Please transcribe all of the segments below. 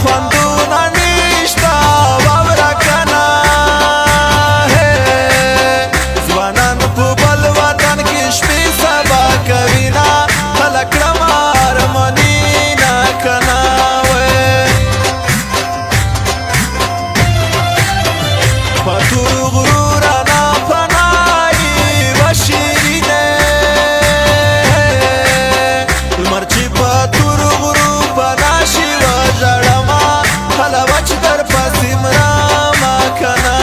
خوندونه نشته واوره کنه ځوانان په بل وطن کې شپې سبا کوي نه هله کړم ارمانونه کنه په تور غرور نه پناهي و شیرینې لمر چې په تور غرور پناه شي وژړمه هله وچ در پسې مرمه کنه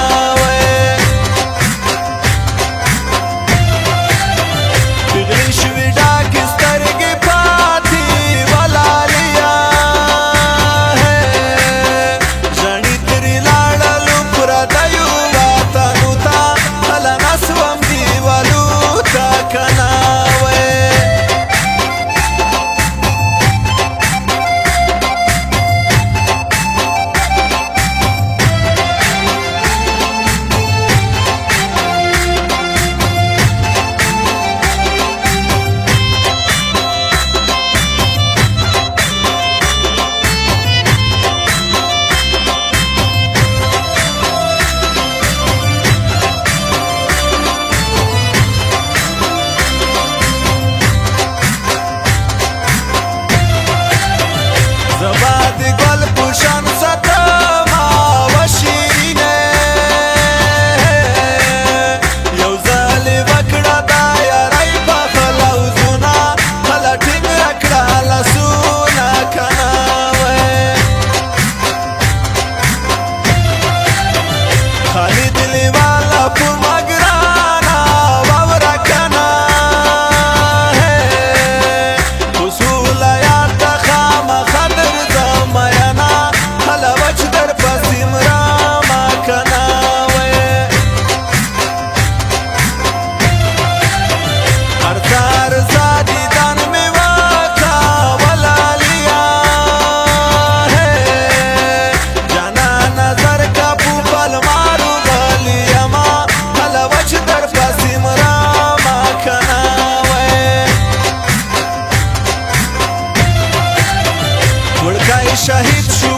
پیغلې شوې ډاکې سترګې پاتې ولالیا ژړې ترې لاړلو پردیو وطنو ته هله نسوم دیوالو ته کنه زبا د ګل پوشان ستما و شیرینې یو ځل وکړه دا یارۍ په خلوزونه هله ټینګ کړه لاسونه کنه خالد لیواله په ما ګرانه واوره کنه اصوله یاد ته خامخا درځم میینه هله وچ در پسې مرمه کنه هر سهار زادیدن مې وکړه ولالیا جانانه زرکه په پلمارو غلی یمه هله وچ در پسې مرمه کنه وړکی شهید شو